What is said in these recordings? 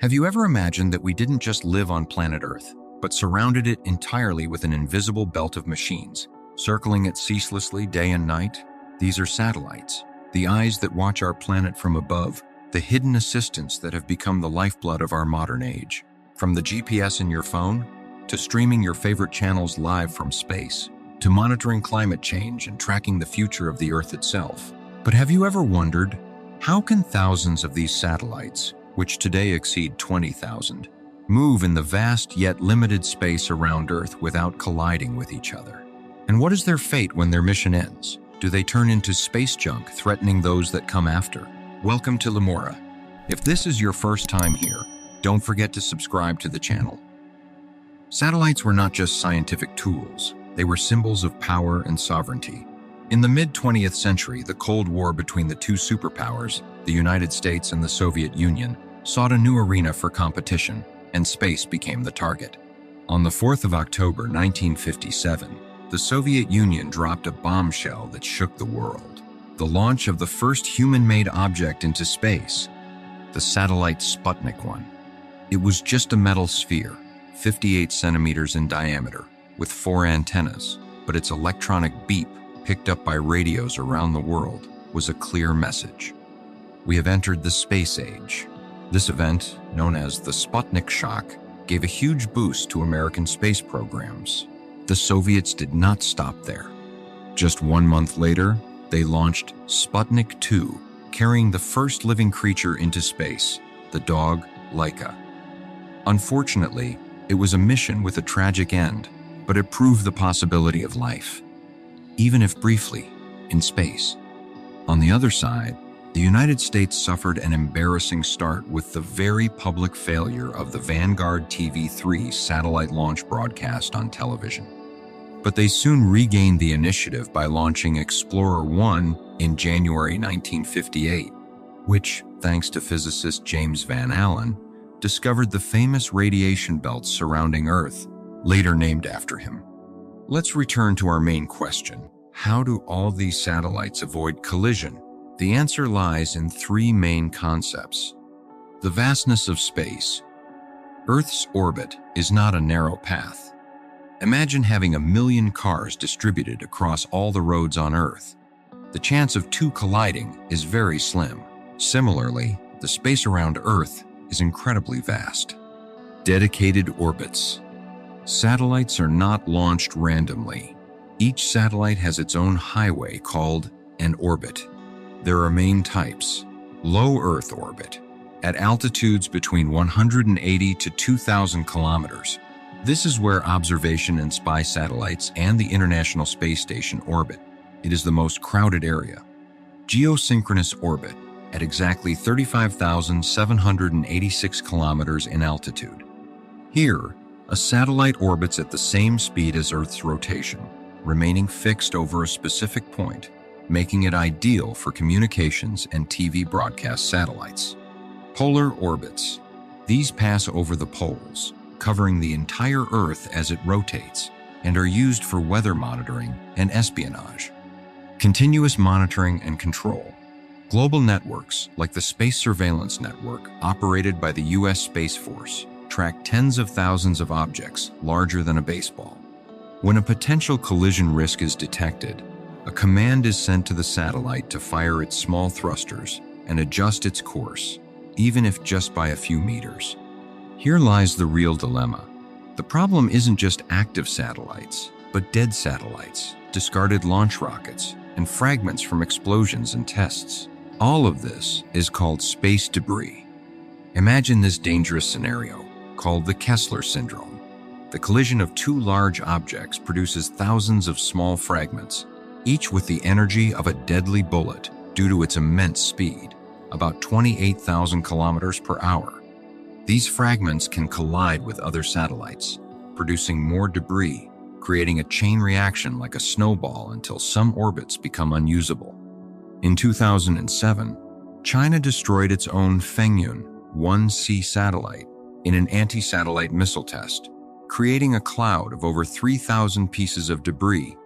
Have you ever imagined that we didn't just live on planet Earth, but surrounded it entirely with an invisible belt of machines, circling it ceaselessly day and night? These are satellites, the eyes that watch our planet from above, the hidden assistants that have become the lifeblood of our modern age. From the GPS in your phone, to streaming your favorite channels live from space, to monitoring climate change and tracking the future of the Earth itself. But have you ever wondered, how can thousands of these satellites, which today exceed 20,000, move in the vast yet limited space around Earth without colliding with each other? And what is their fate when their mission ends? Do they turn into space junk, threatening those that come after? Welcome to Lumora. If this is your first time here, don't forget to subscribe to the channel. Satellites were not just scientific tools, they were symbols of power and sovereignty. In the mid-20th century, the Cold War between the two superpowers, the United States and the Soviet Union, sought a new arena for competition, and space became the target. On the 4th of October 1957, the Soviet Union dropped a bombshell that shook the world. The launch of the first human-made object into space, the satellite Sputnik 1. It was just a metal sphere, 58 centimeters in diameter, with 4 antennas, but its electronic beep, picked up by radios around the world, was a clear message. We have entered the space age. This event, known as the Sputnik Shock, gave a huge boost to American space programs. The Soviets did not stop there. Just 1 month later, they launched Sputnik 2, carrying the first living creature into space, the dog Laika. Unfortunately, it was a mission with a tragic end, but it proved the possibility of life, even if briefly, in space. On the other side, the United States suffered an embarrassing start with the very public failure of the Vanguard TV3 satellite launch broadcast on television. But they soon regained the initiative by launching Explorer 1 in January 1958, which, thanks to physicist James Van Allen, discovered the famous radiation belts surrounding Earth, later named after him. Let's return to our main question. How do all these satellites avoid collision? The answer lies in 3 main concepts. The vastness of space. Earth's orbit is not a narrow path. Imagine having 1,000,000 cars distributed across all the roads on Earth. The chance of 2 colliding is very slim. Similarly, the space around Earth is incredibly vast. Dedicated orbits. Satellites are not launched randomly. Each satellite has its own highway called an orbit. There are main types. Low Earth orbit, at altitudes between 180 to 2,000 kilometers. This is where observation and spy satellites and the International Space Station orbit. It is the most crowded area. Geosynchronous orbit, at exactly 35,786 kilometers in altitude. Here, a satellite orbits at the same speed as Earth's rotation, remaining fixed over a specific point, making it ideal for communications and TV broadcast satellites. Polar orbits. These pass over the poles, covering the entire Earth as it rotates, and are used for weather monitoring and espionage. Continuous monitoring and control. Global networks, like the Space Surveillance Network, operated by the U.S. Space Force, track tens of thousands of objects larger than a baseball. When a potential collision risk is detected, a command is sent to the satellite to fire its small thrusters and adjust its course, even if just by a few meters. Here lies the real dilemma. The problem isn't just active satellites, but dead satellites, discarded launch rockets, and fragments from explosions and tests. All of this is called space debris. Imagine this dangerous scenario, called the Kessler syndrome. The collision of 2 large objects produces thousands of small fragments, each with the energy of a deadly bullet due to its immense speed, about 28,000 kilometers per hour. These fragments can collide with other satellites, producing more debris, creating a chain reaction like a snowball until some orbits become unusable. In 2007, China destroyed its own Fengyun 1C satellite in an anti-satellite missile test, creating a cloud of over 3,000 pieces of debris.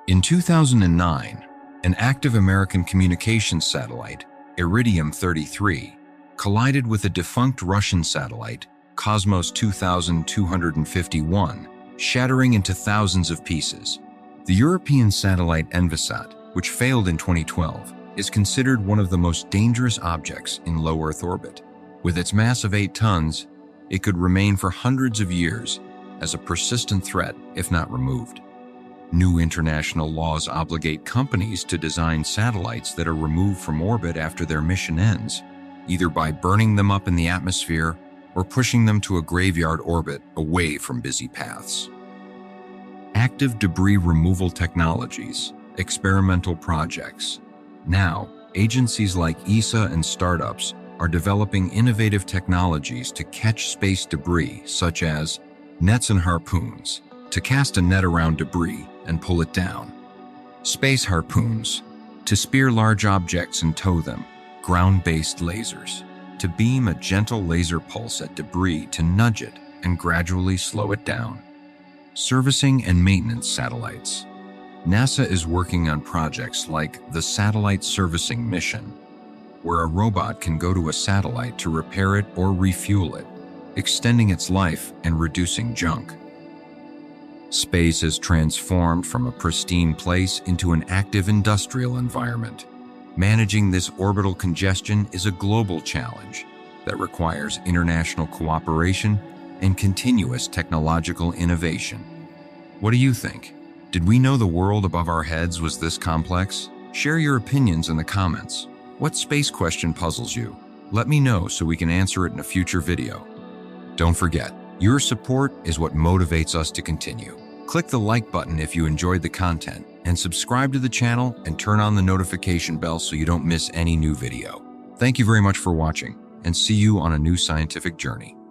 In 2009, an active American communications satellite, Iridium 33, collided with a defunct Russian satellite, Cosmos 2251, shattering into thousands of pieces. The European satellite Envisat, which failed in 2012, is considered one of the most dangerous objects in low Earth orbit. With its mass of 8 tons, it could remain for hundreds of years as a persistent threat if not removed. New international laws obligate companies to design satellites that are removed from orbit after their mission ends, either by burning them up in the atmosphere or pushing them to a graveyard orbit away from busy paths. Active debris removal technologies, experimental projects. Now, agencies like ESA and startups are developing innovative technologies to catch space debris, such as nets and harpoons, to cast a net around debris and pull it down. Space harpoons, to spear large objects and tow them. Ground-based lasers, to beam a gentle laser pulse at debris to nudge it and gradually slow it down. Servicing and maintenance satellites. NASA is working on projects like the Satellite Servicing Mission, where a robot can go to a satellite to repair it or refuel it, extending its life and reducing junk. Space has transformed from a pristine place into an active industrial environment. Managing this orbital congestion is a global challenge that requires international cooperation and continuous technological innovation. What do you think? Did we know the world above our heads was this complex? Share your opinions in the comments. What space question puzzles you? Let me know so we can answer it in a future video. Don't forget, your support is what motivates us to continue. Click the like button if you enjoyed the content, and subscribe to the channel and turn on the notification bell so you don't miss any new video. Thank you very much for watching, and see you on a new scientific journey.